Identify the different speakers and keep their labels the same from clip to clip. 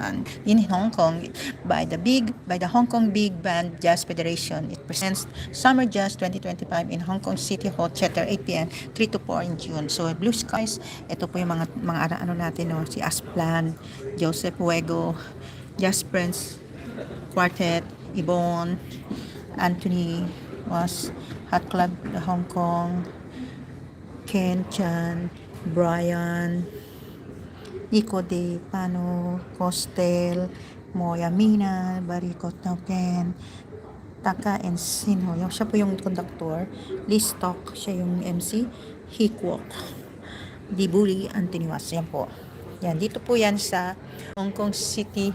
Speaker 1: Band in Hong Kong by the Hong Kong Big Band Jazz Federation. It presents Summer Jazz 2025 in Hong Kong City Hall Theater 8 p.m. 3 to 4 in June. So Blue Skies, ito po yung mga ano natin, no, si Asplan, Joseph Huego, Jazz Prince Quartet, Yvonne, Anthony was Hot Club Hong Kong, Ken Chan, Brian, Nico De Pano, Costel, Moya Mina, Bariko Token, Taka and Sinho. Siya po yung conductor. Liz Stock, siya yung MC. Hikwok, Dibuli, Anthony Was. Yan po. Yan, dito po yan sa Hong Kong City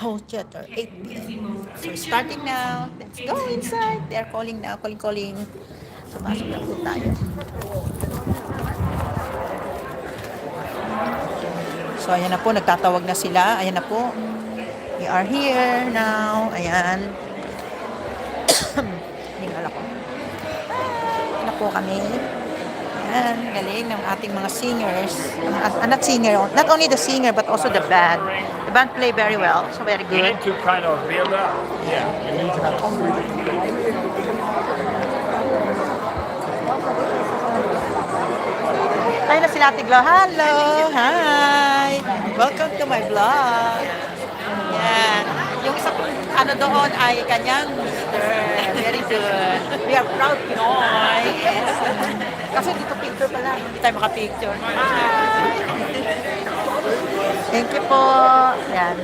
Speaker 1: Hall Theater, 8 p.m. So, starting now. Let's go inside. They're calling now. Calling. So, pasok na po tayo. So, ayan na po. Nagtatawag na sila. Ayan na po. We are here now. Ayan. Hingal ako. Ayan na po kami. Ayan. Galing ng ating mga singers. Not singer. Not only the singer, but also the band. The band play very well. So, very good.
Speaker 2: You need to kind of build up. Yeah. You need to have
Speaker 1: Tayo na sila Ate Glo. Hello! Hi! Welcome to my vlog. Yan. Yung isa ano doon ay kanyang mister. Very good. We are proud Pinoy. Yes. Kasi dito picture pala. Hindi tayo makapicture. Hi! Thank you po. Yan.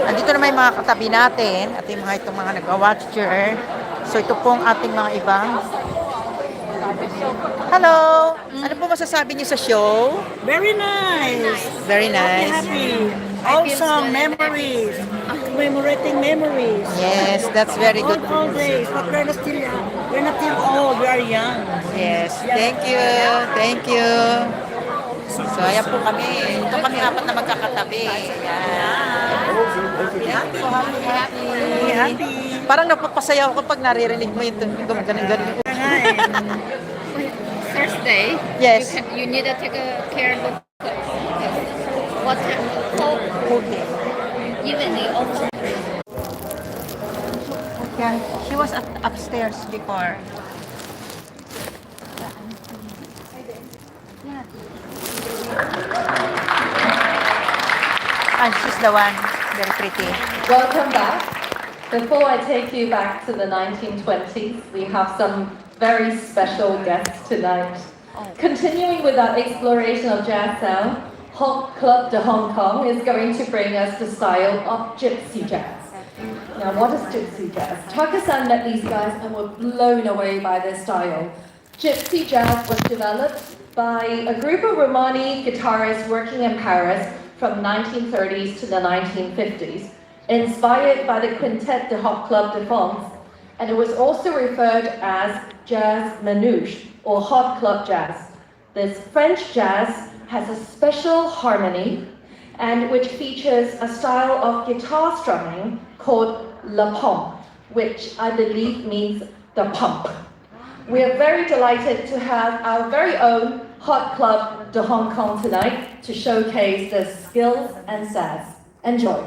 Speaker 1: Andito na may mga katabi natin at yung itong mga nag-watcher. So ito pong ating mga ibang. Hello! Ano po masasabi niyo sa show?
Speaker 3: Very nice.
Speaker 1: Very nice.
Speaker 3: Happy. Awesome memories. Commemorating memories.
Speaker 1: Yes, that's very good.
Speaker 3: All days, but we're not still old. We are young.
Speaker 1: Yes, thank you. Thank you. So, ayan po kami. Ito kami apat na magkakatabi. Ayan. So, happy. Parang napapasaya ako pag naririnig mo yung ganun-ganun.
Speaker 4: First day,
Speaker 1: Yes.
Speaker 4: you need to take care of what
Speaker 1: Okay.
Speaker 4: evening also.
Speaker 1: Yeah, she was upstairs before. And she's the one, very pretty.
Speaker 5: Welcome back. Before I take you back to the 1920s, we have some very special guests tonight. Continuing with our exploration of jazz sound, Hot Club de Hong Kong is going to bring us the style of gypsy jazz. Now, what is gypsy jazz? Taka-san met these guys and were blown away by their style. Gypsy jazz was developed by a group of Romani guitarists working in Paris from 1930s to the 1950s, inspired by the Quintet de Hot Club de France, and it was also referred as jazz manouche or hot club jazz. This French jazz has a special harmony and which features a style of guitar strumming called la pompe, which I believe means the pump. We are very delighted to have our very own Hot Club de Hong Kong tonight to showcase their skills and sass. Enjoy.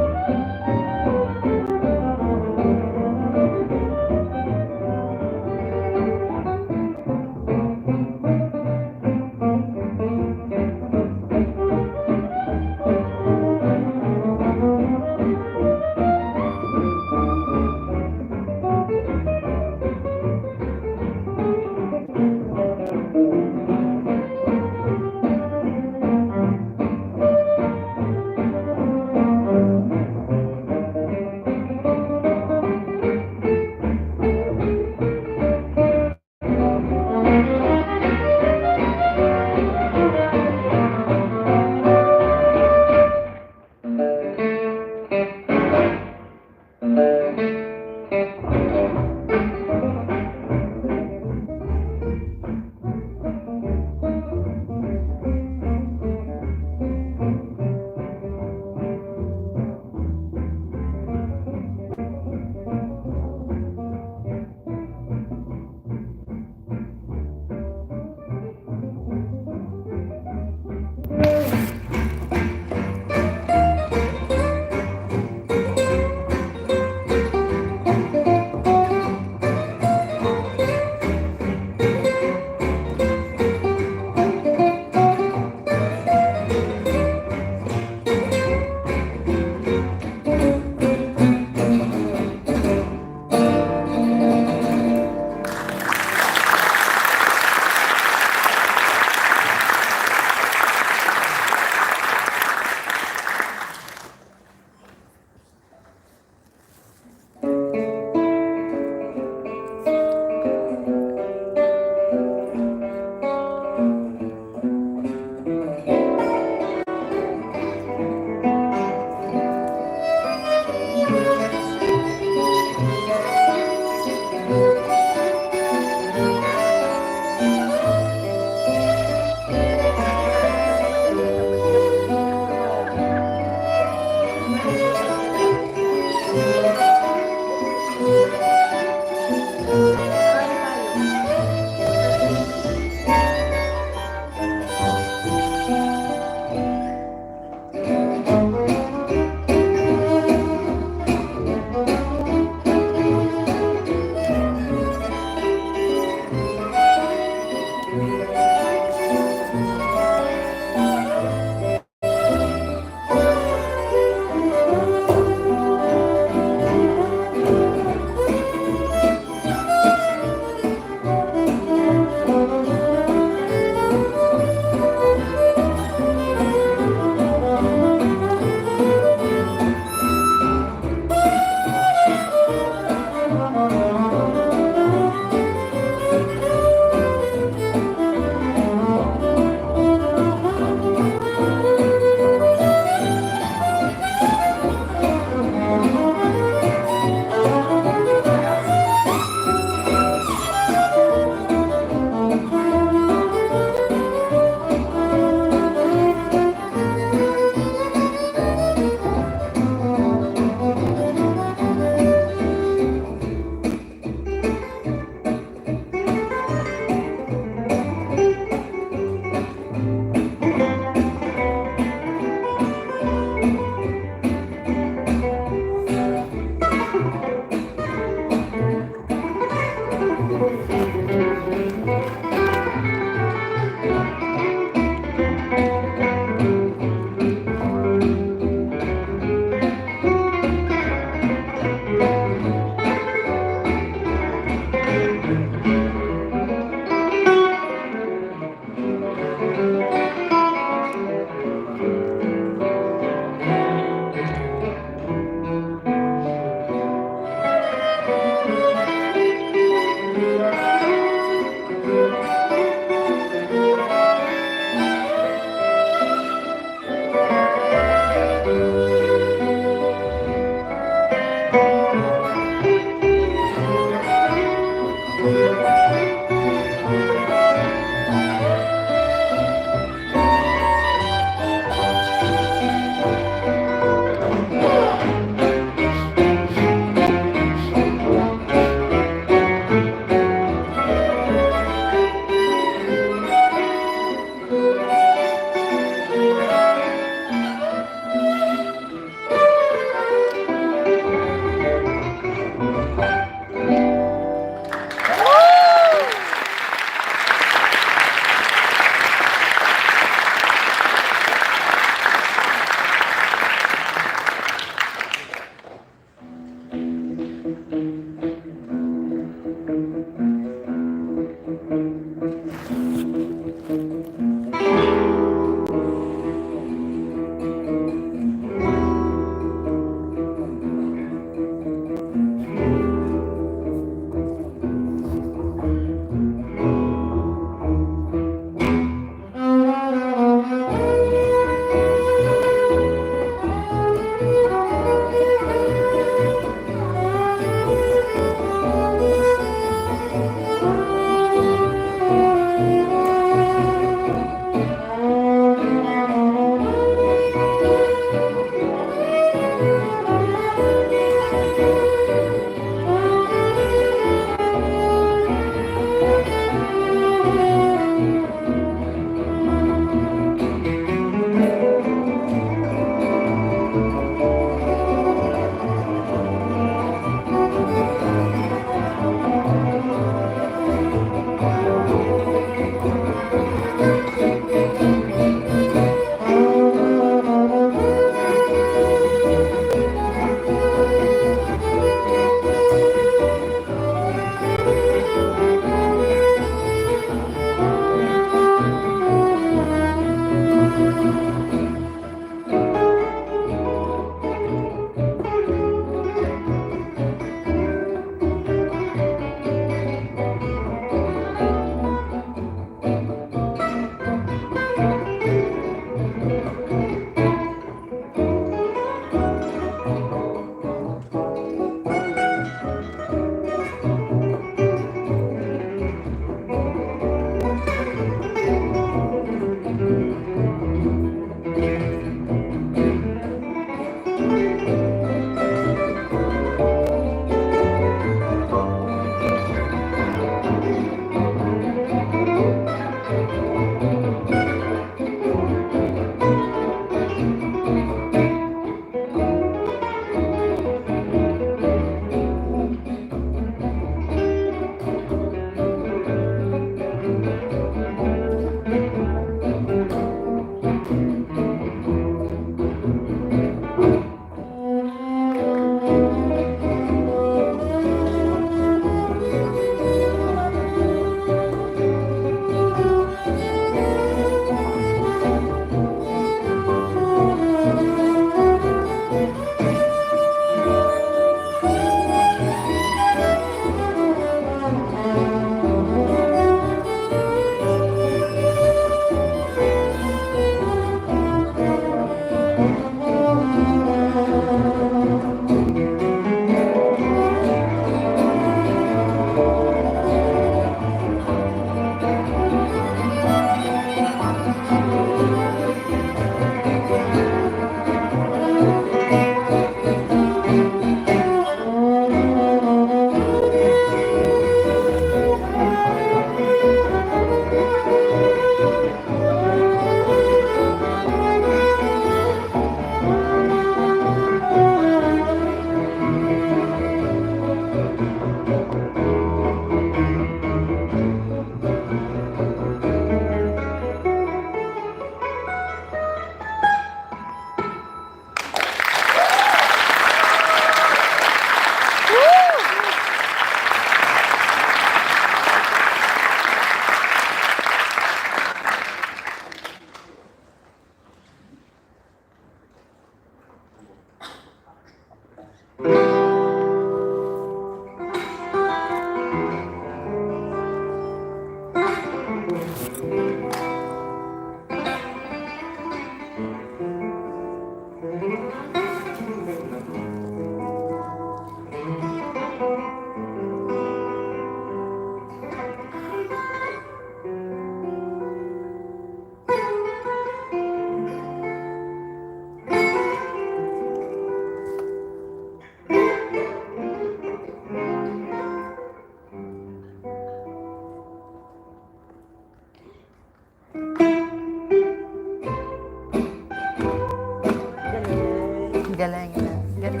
Speaker 1: Galing. Galing.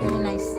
Speaker 1: Very nice.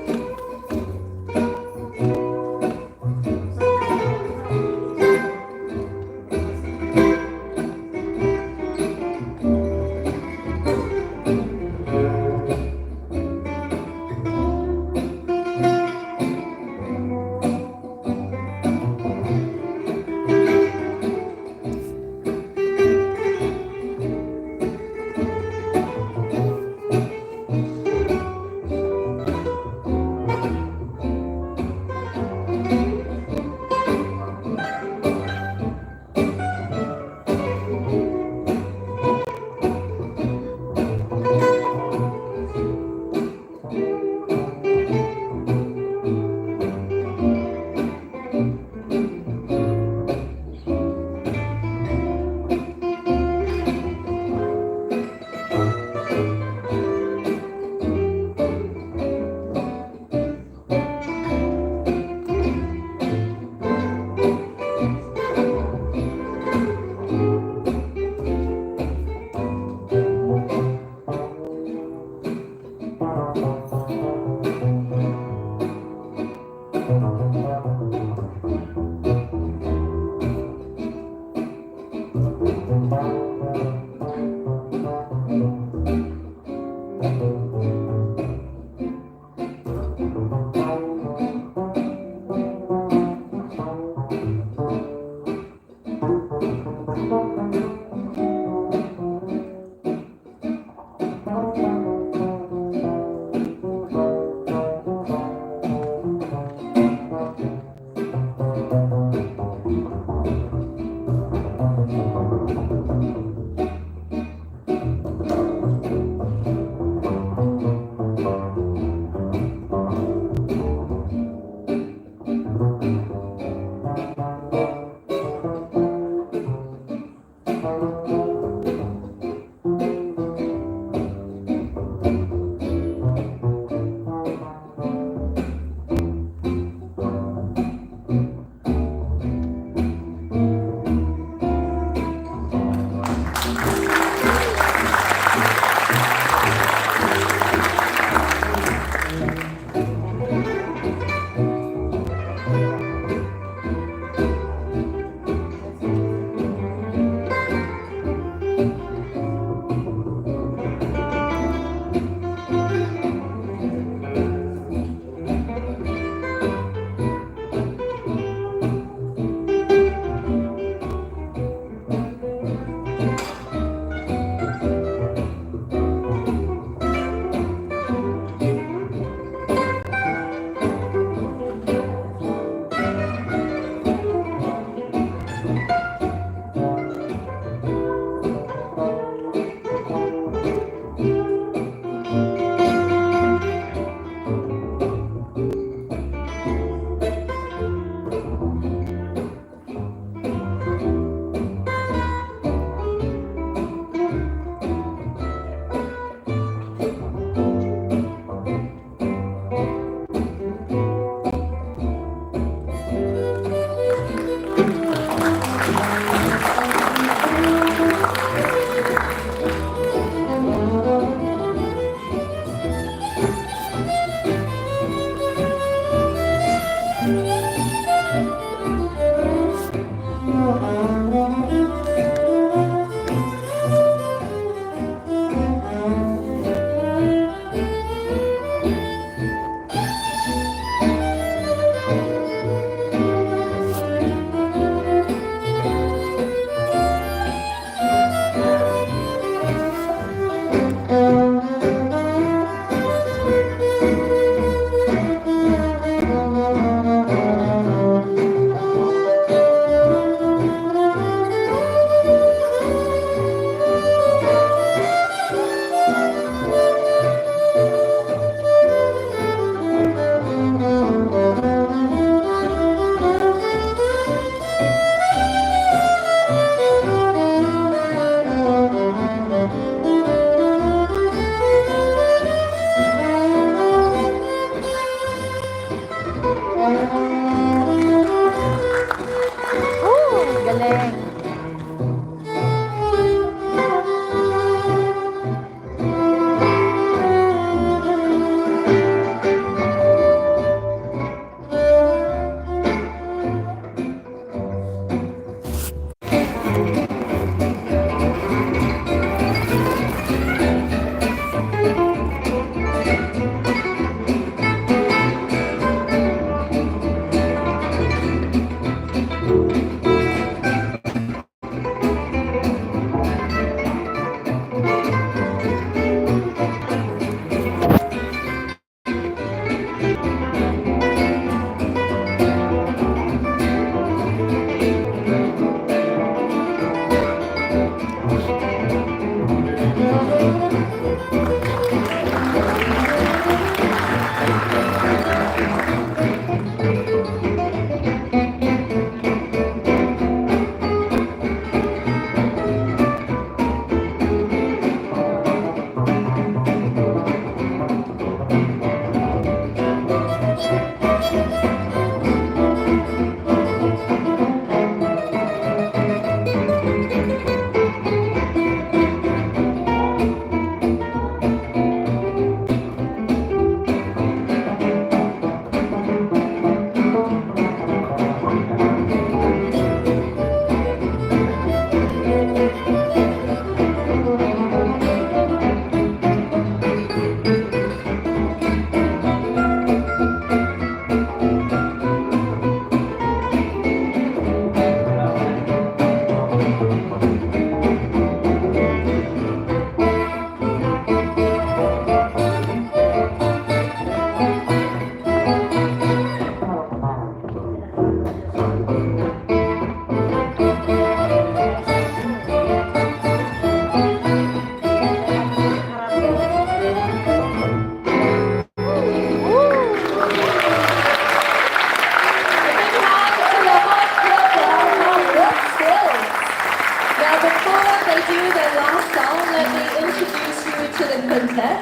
Speaker 5: Now, before they do their last song, let me introduce you to the quintet.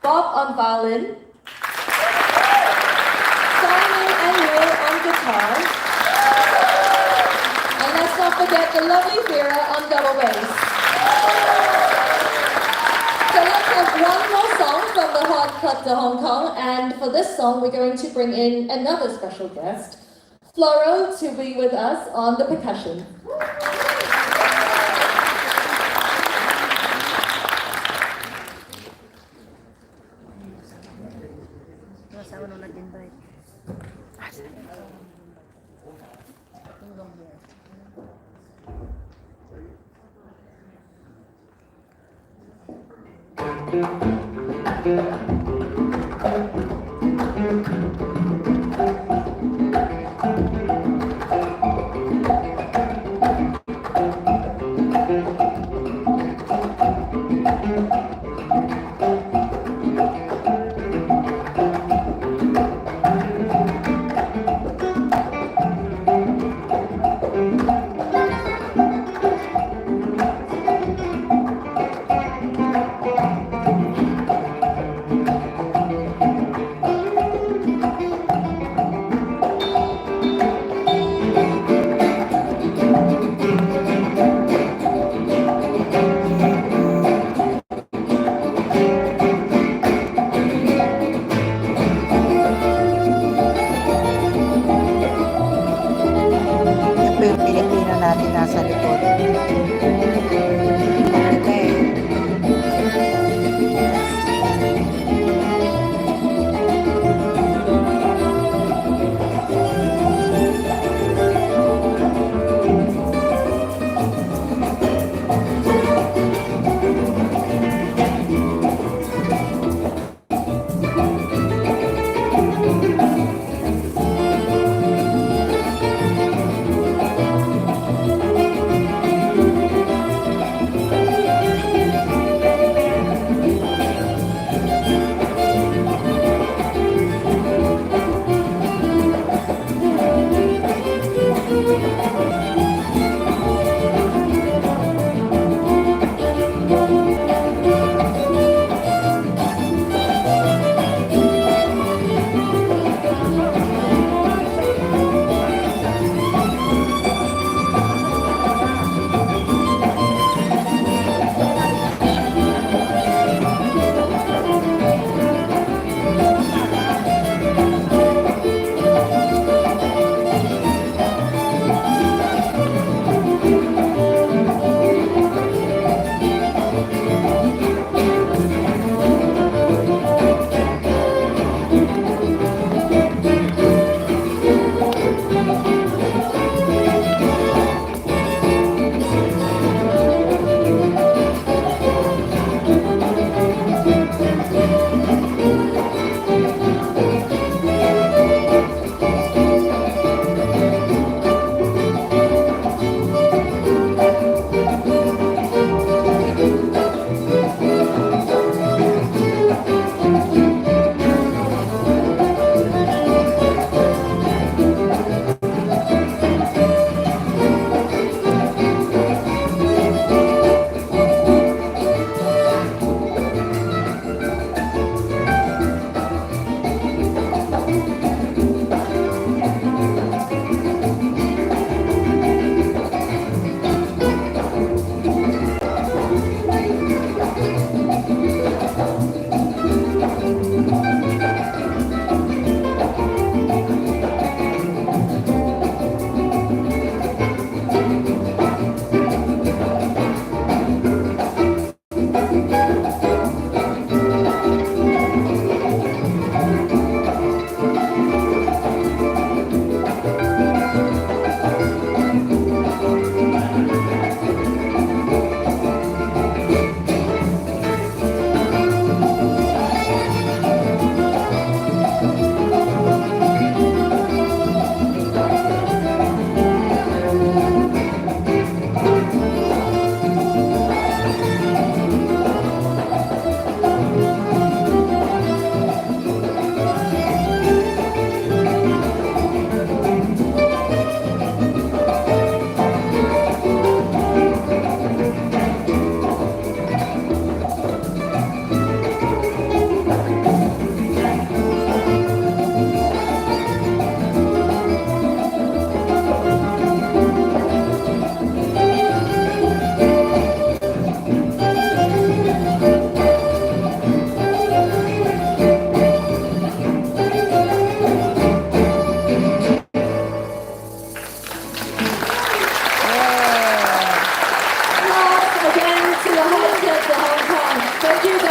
Speaker 5: Bob on violin, Simon and Will on guitar, and let's not forget the lovely Vera on double bass. So let's have one more song from the Hot Cut to Hong Kong, and for this song we're going to bring in another special guest, Floro, to be with us on the percussion.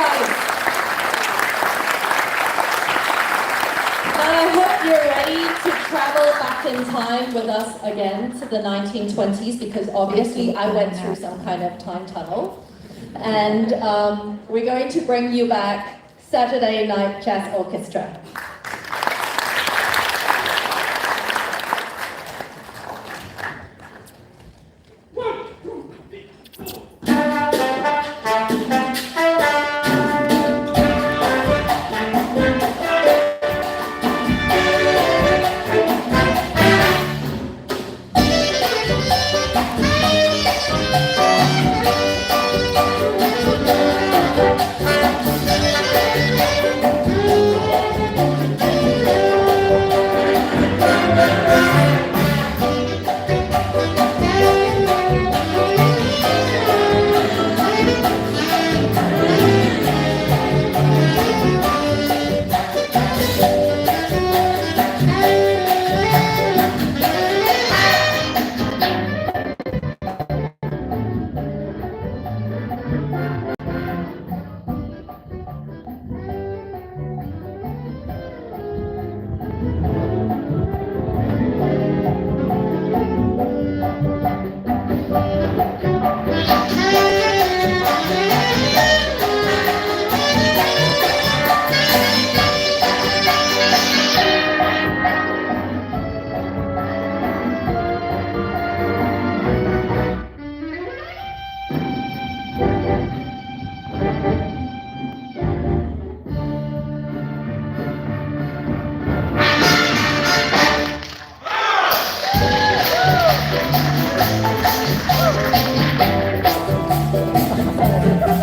Speaker 5: guys. Now I hope you're ready to travel back in time with us again to the 1920s, because obviously I went through some kind of time tunnel. And we're going to bring you back Saturday Night Jazz Orchestra.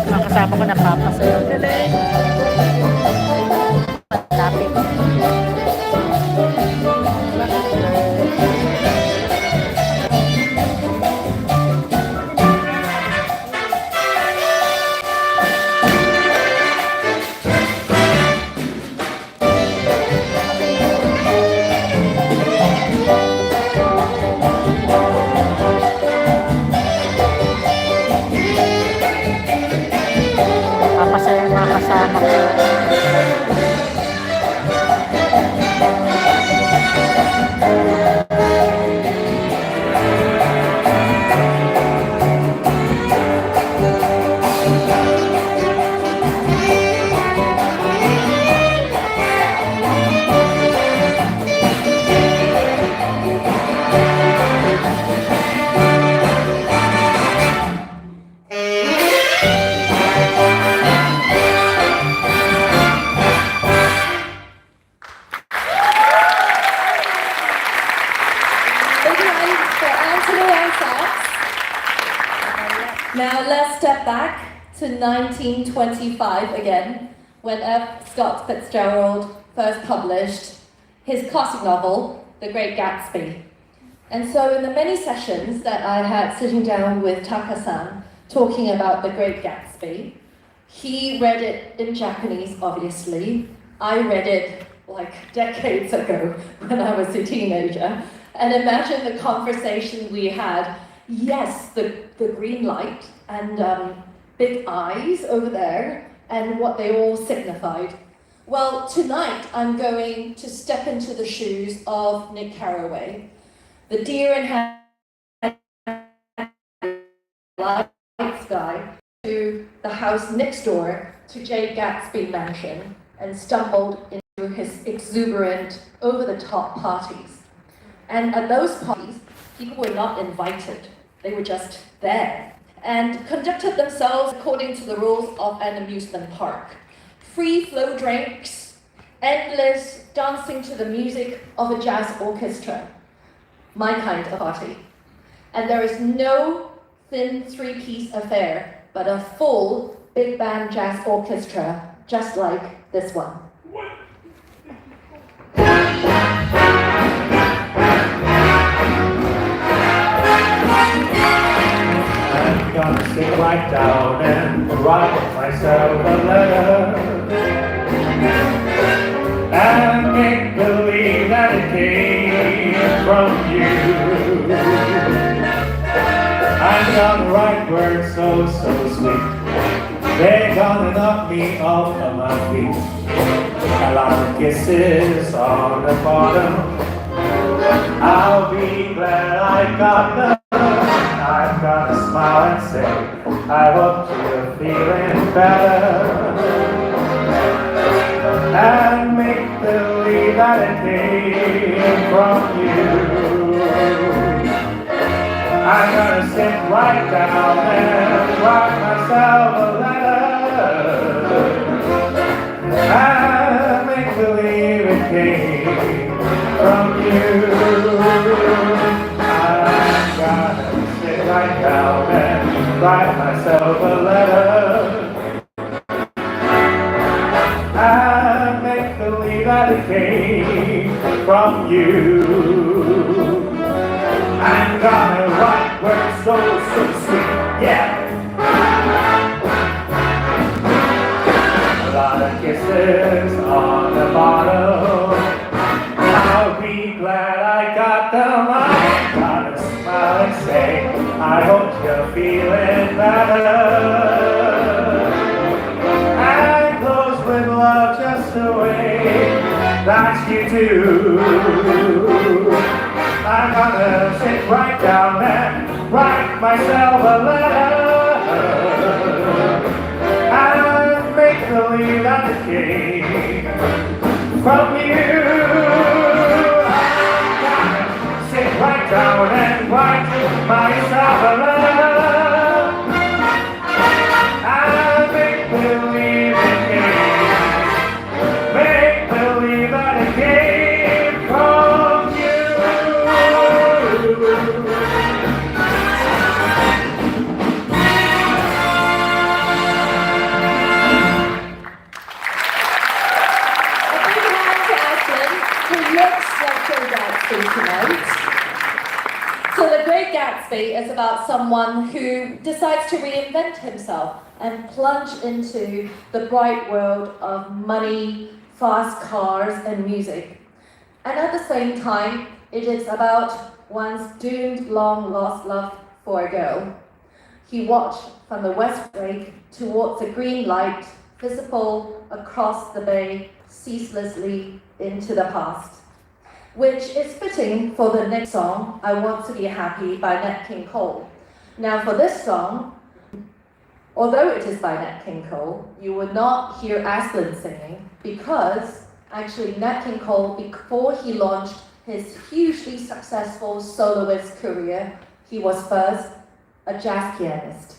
Speaker 1: Mga kasama ko napapasayaw. Galing! Malapit. Papasaya yung mga kasama ko.
Speaker 5: Now let's step back to 1925 again, when F. Scott Fitzgerald first published his classic novel, The Great Gatsby. And so in the many sessions that I had sitting down with Taka-san talking about The Great Gatsby, he read it in Japanese, obviously. I read it like decades ago when I was a teenager. And imagine the conversation we had. Yes, the green light and big eyes over there and what they all signified. Well, tonight I'm going to step into the shoes of Nick Carraway, the deer in lights guy, to the house next door to Jay Gatsby Mansion and stumbled into his exuberant, over-the-top parties. And at those parties, people were not invited. They were just there and conducted themselves according to the rules of an amusement park. Free flow drinks, endless dancing to the music of a jazz orchestra. My kind of party. And there is no thin three-piece affair, but a full big band jazz orchestra, just like this one.
Speaker 2: I'm gonna sit right down and write myself a letter and make believe that it came from you. I'm gonna write words so sweet They're gonna knock me off of my feet. A lot of kisses on the bottom. I'll be glad I got them. I'm gonna smile and say, I hope you're feeling better. And make believe that it came from you. I'm gonna sit right down and write myself a letter. And make believe it came from you. I'm gonna sit right down and write myself a letter. And make believe that it came from you. I'm gonna write words so sweet, yeah. A lot of kisses on the bottom. I'll be glad I got them. I'm gonna smile and say, I hope you're feeling better. And close with love just the way that you do. I'm gonna sit right down and write myself a letter. And make believe that it came from you. I'm gonna sit right down and write myself a letter. And make believe it came. Make believe that it came from you.
Speaker 5: So The Great Gatsby is about someone who decides to reinvent himself and plunge into the bright world of money, fast cars, and music. And at the same time, it is about one's doomed, long-lost love for a girl. He watched from the west break towards the green light, visible across the bay, ceaselessly into the past. Which is fitting for the next song, I Want to Be Happy by Nat King Cole. Now for this song, although it is by Nat King Cole, you will not hear Asplin singing because actually Nat King Cole, before he launched his hugely successful soloist career, he was first a jazz pianist.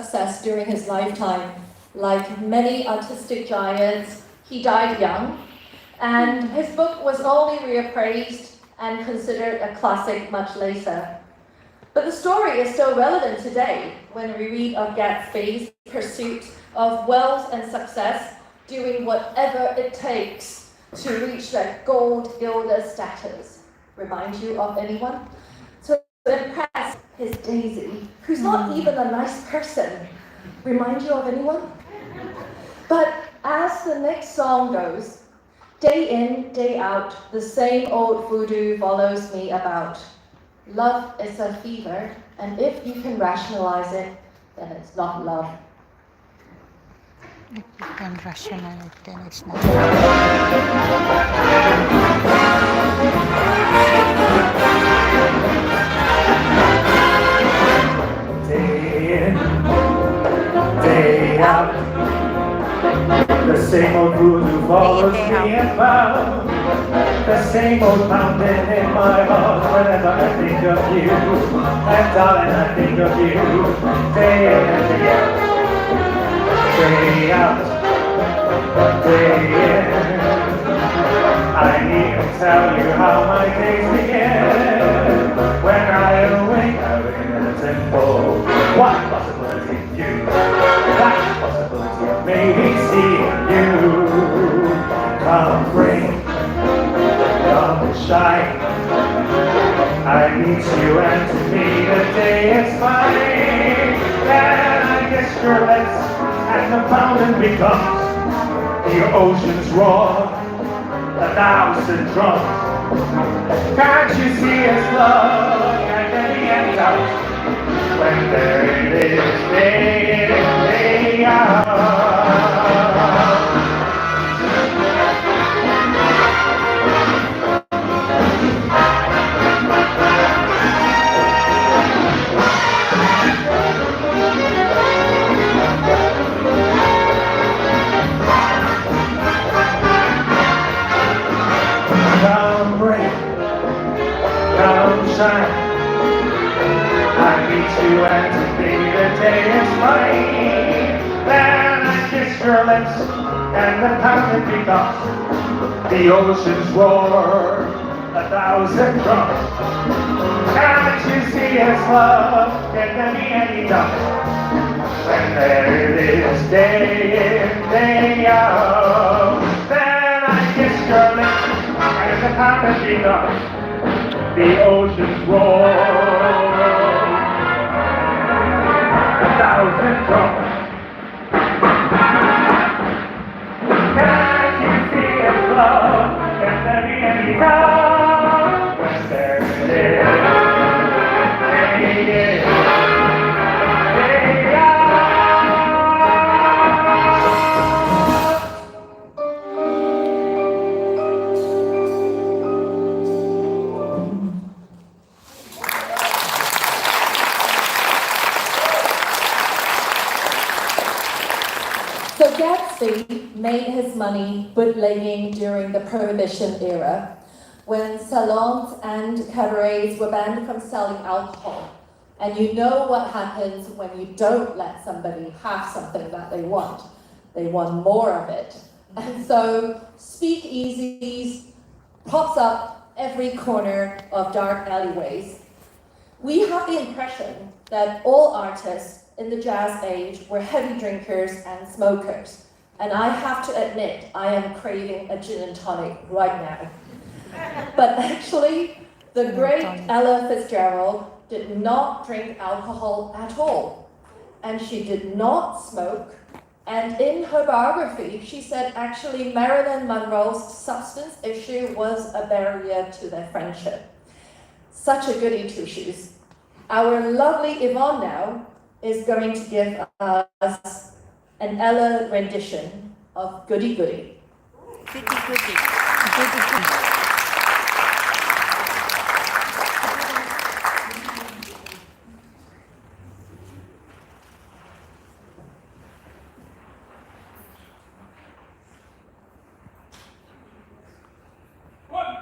Speaker 5: success during his lifetime. Like many artistic giants, he died young, and his book was only reappraised and considered a classic much later. But the story is still relevant today when we read of Gatsby's pursuit of wealth and success, doing whatever it takes to reach that gold gilder status. Remind you of anyone? To impress his Daisy, who's not even a nice person. Remind you of anyone? But as the next song goes, day in, day out, the same old voodoo follows me about. Love is a fever, and if you can rationalize it, then it's not love.
Speaker 1: If you can rationalize, then it's not.
Speaker 2: Day in, day out, the same old voodoo follows me about. The same old pounding in my heart whenever I think of you. And darling, I think of you. Day in and day out, day out, day in. I needn't tell you how my days begin. When I awake, I wake in a temple. What possibility you? That possibility of maybe seeing you. Come rain, come shine, I meet you and to me the day is fine. Then I kiss your lips and the pounding becomes the ocean's roar, 1,000 drums. Can't you see it's love? Can't there be any doubt when there it is day in, day out? Come rain, come shine, I meet you and to me the day is fine. Then I kiss your lips and the pounding becomes the ocean's roar, 1,000 drums. Can't you see it's love? Can there be any doubt when there it is day in, day out? Then I kiss your lips and the pounding becomes the ocean's roar, 1,000 drums. Can't you see it's love? Can there be any doubt when there it is day in, day out?
Speaker 5: So Gatsby made his money bootlegging during the Prohibition era, when salons and cabarets were banned from selling alcohol. And you know what happens when you don't let somebody have something that they want. They want more of it. And so speakeasies pops up every corner of dark alleyways. We have the impression that all artists in the jazz age were heavy drinkers and smokers. And I have to admit, I am craving a gin and tonic right now. But actually, the great Ella Fitzgerald did not drink alcohol at all. And she did not smoke. And in her biography, she said actually Marilyn Monroe's substance issue was a barrier to their friendship. Such a goody two-shoes. Our lovely Yvonne now is going to give us an Ella rendition of Goody Goody.
Speaker 1: Goody, goody. Goody, goody.
Speaker 2: One,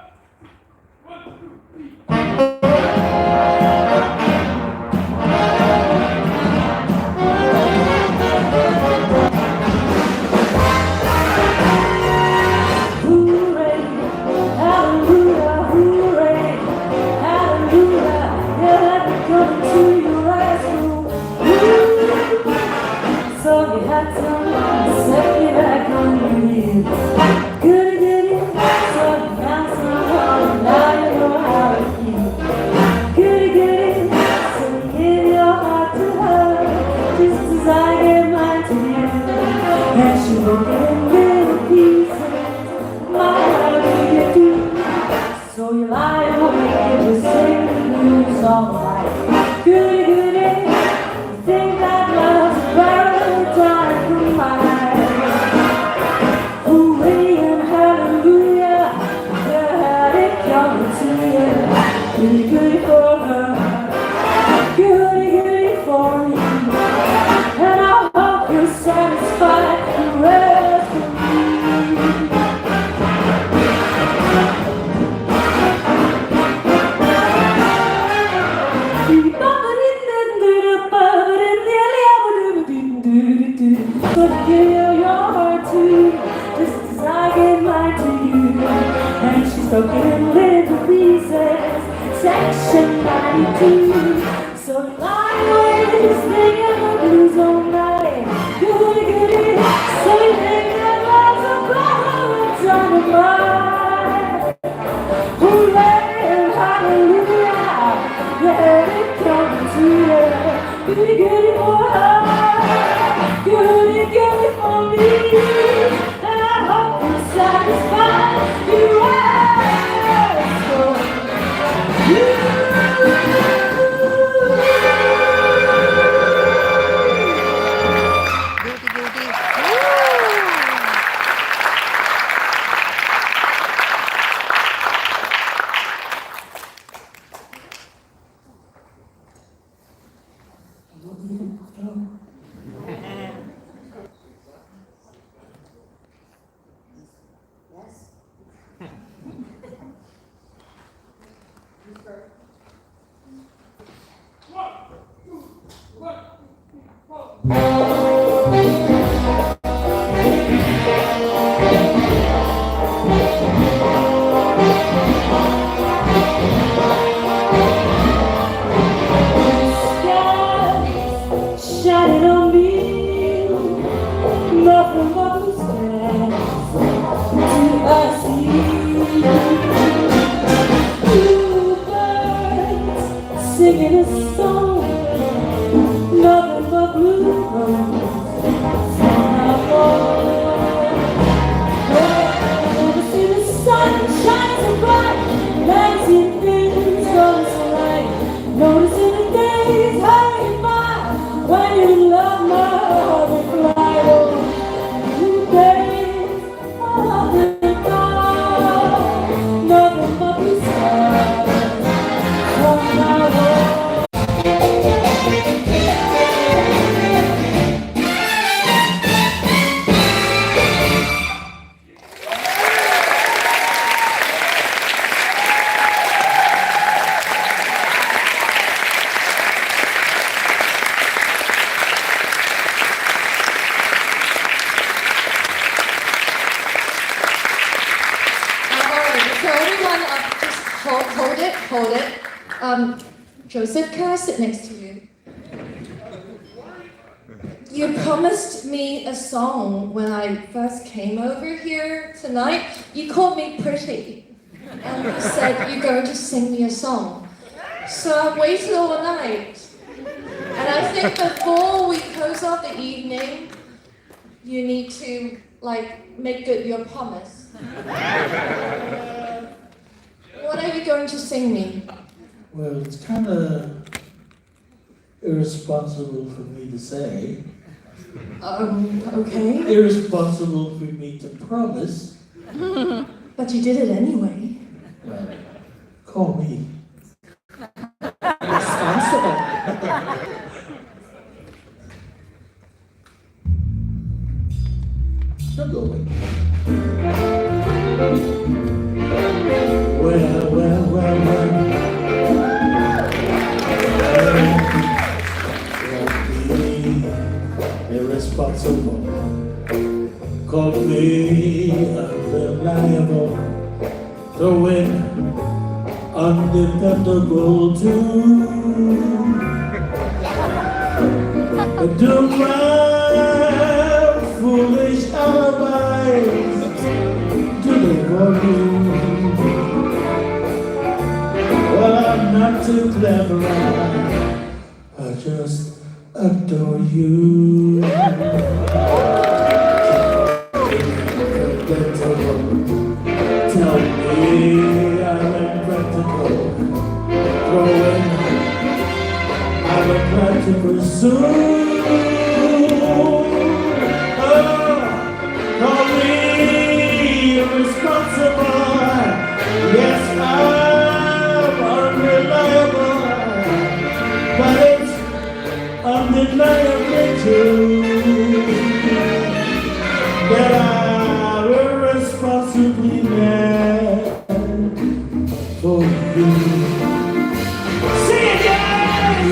Speaker 6: lights on, set me back on you. Goody, goody, so you found someone, now you know how to feel. Goody, goody, so you give your heart to her, just as I gave mine to you. And she broke it in little pieces, my heart you do. So you lie awake, you just sing the blues all night. Goody, goody, you think that love's a paradise from mine. Hooray and hallelujah, you had it coming to you. Goody, goody for her, goody, goody for me. And I hope you're satisfied the rest of me. But give your heart to, just as I gave mine to you. And she's broken in little pieces, section 92. So lie awake, just singing the blues all night. Goody, goody, so you think that love's a bottle of dynamite. Hooray and hallelujah, you heard it coming to you. Goody, goody for her, goody, goody for me. And I hope you're satisfied, you ask for you. Shining on me, nothing but the stars to I see. Bluebirds singing a song, nothing but bluebirds from our world. Never see the sun shine so bright, never see the things going so right. Noticing the days hurrying by, when you love my heart will fly over. You days are nothing gone, nothing but the stars from my world.
Speaker 4: So everyone, just hold it. Joseph, can I sit next to you? You promised me a song when I first came over here tonight. You called me pretty, and you said you're going to sing me a song. So I waited all night, and I think before we close off the evening, you need to make good your promise. What are you going to sing me?
Speaker 7: Well, it's kind of irresponsible for me to say.
Speaker 4: Okay.
Speaker 7: Irresponsible for me to promise.
Speaker 4: But you did it anyway.
Speaker 7: Well, call me.
Speaker 4: Responsible.
Speaker 7: Don't go away. Well. Irresponsible, call me unreliable, throw in undependable too. But don't cry. too clever. I just adore you. Tell me I'm impractical. Growing, I would like to pursue. Call me irresponsible. Yes, I'm unreliable, but it's undeniably true that I'm irresponsibly mad for you. Sing it, guys!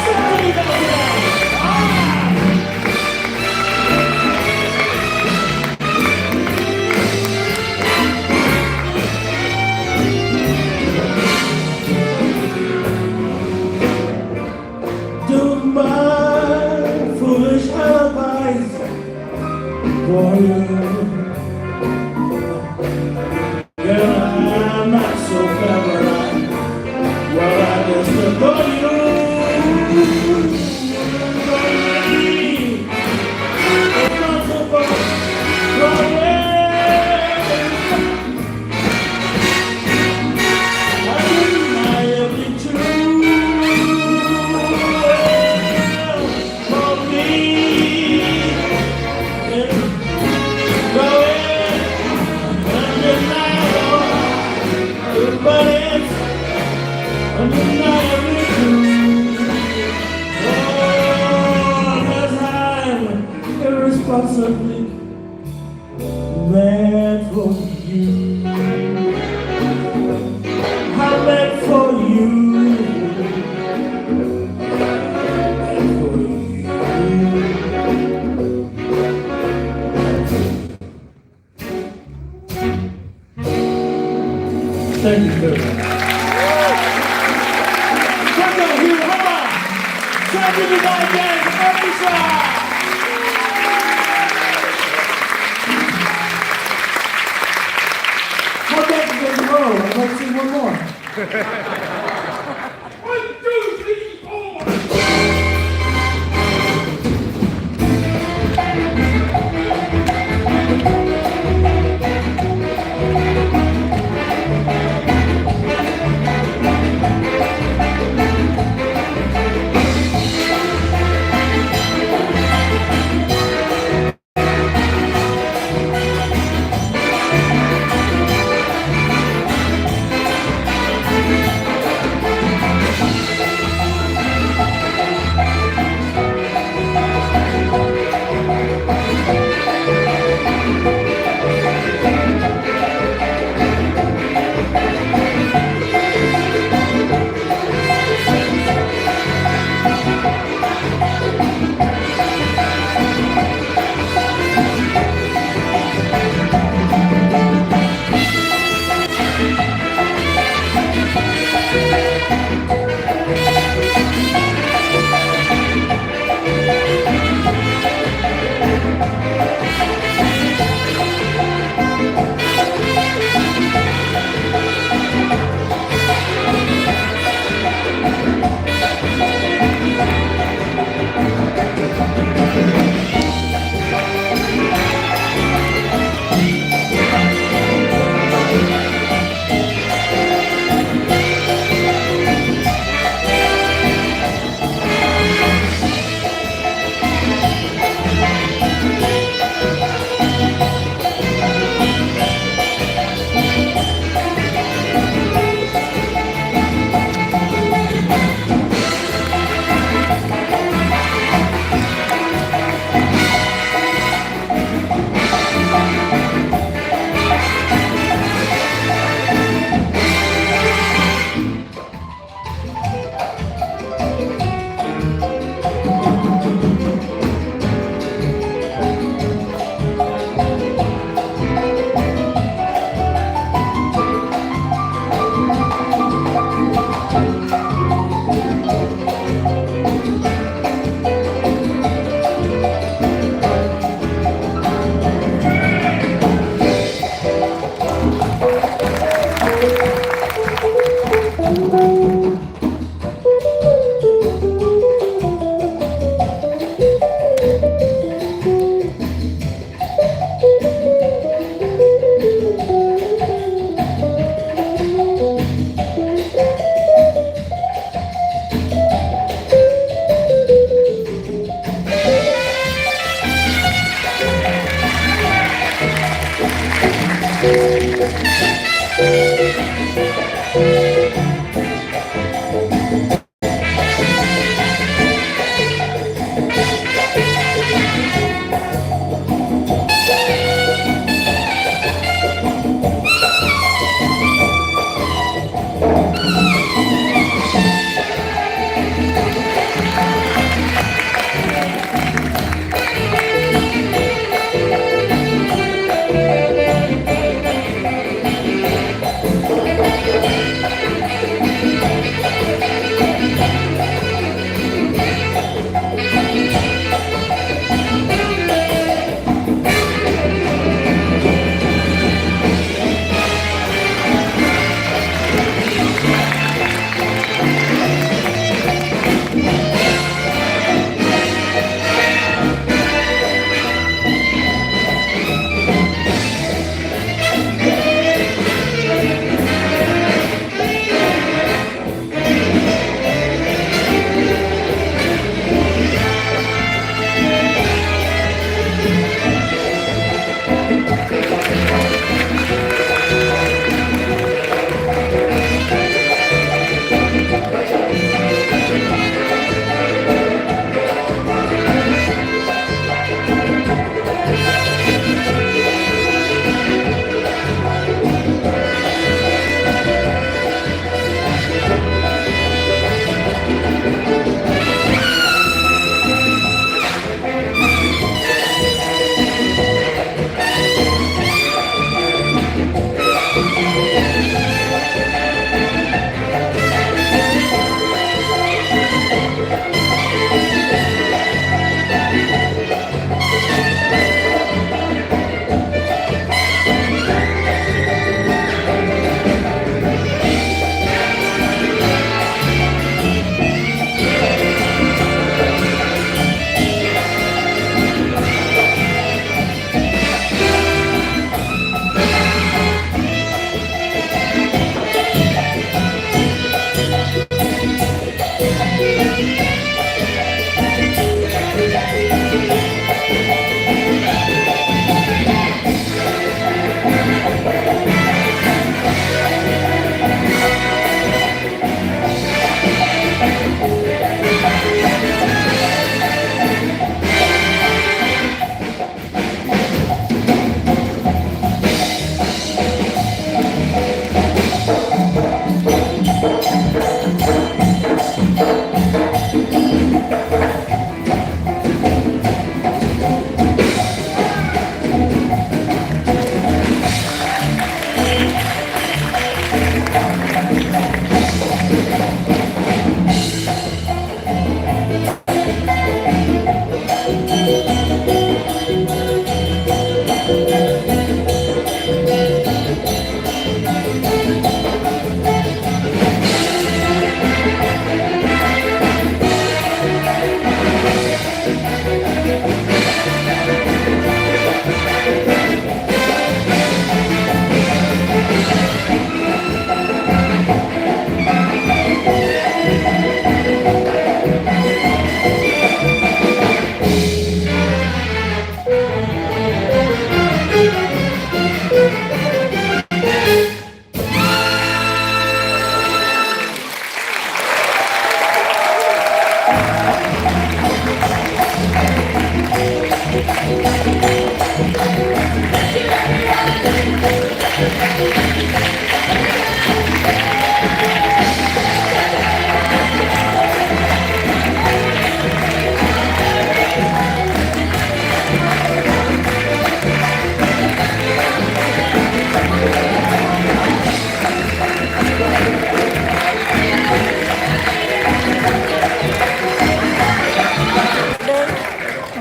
Speaker 7: Somebody back there! All right! Do my foolish alibis for you. Girl, I'm not so clever. Well, I just adore you. Responsible, undeniably true. For me, undeniable, but it's undeniably true. Oh, 'cause I'm irresponsibly mad for you. I'm mad for you. Mad for you. Thank you very much. Come on, here, hold on. Try to do that again. Every side. Come back again tomorrow. I'd like to see one more. 1, 2, 3, 4.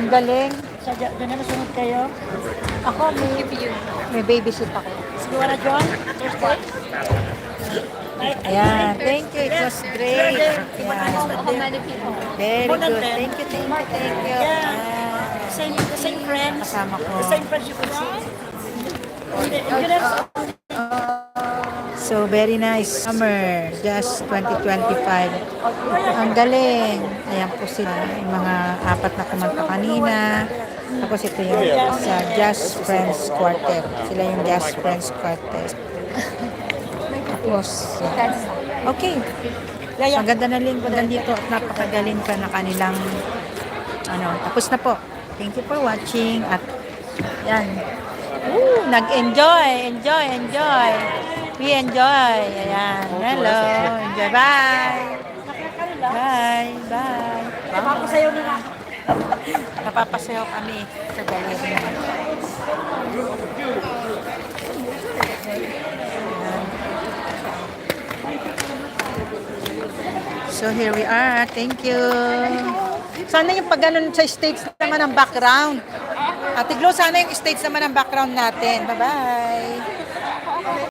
Speaker 1: Ang galing.
Speaker 3: Sadya, doon na nasunod kayo.
Speaker 1: Ako, may babysit ako.
Speaker 3: Siguro, John? Thursday?
Speaker 1: Ayan, thank you. It was great.
Speaker 4: How many people?
Speaker 1: Very
Speaker 3: More than
Speaker 1: good.
Speaker 3: 10.
Speaker 1: Thank you, thank you, thank you.
Speaker 3: Yeah.
Speaker 1: Ah,
Speaker 3: The same friends.
Speaker 1: kasama ko.
Speaker 3: The same friends you could see. Engineers.
Speaker 1: So, very nice summer. Just 2025. Ang galing. Ayan po sila. Yung mga apat na kumanta kanina. Tapos ito yung sa Jazz Friends Quartet. Sila yung Jazz Friends Quartet. Tapos, okay. So, ang ganda na lingkod dito at napakagaling pa na kanilang tapos na po. Thank you for watching at yan. Nag-enjoy. Enjoy. We enjoy. Ayan. Hello. Enjoy. Bye. Bye.
Speaker 3: Napapasayaw na nga.
Speaker 1: Napapasayaw kami sa galeri. So here we are. Thank you. Sana yung pag ganun sa stage naman ang background. Ate Glo, sana yung stage naman ang background natin. Bye-bye.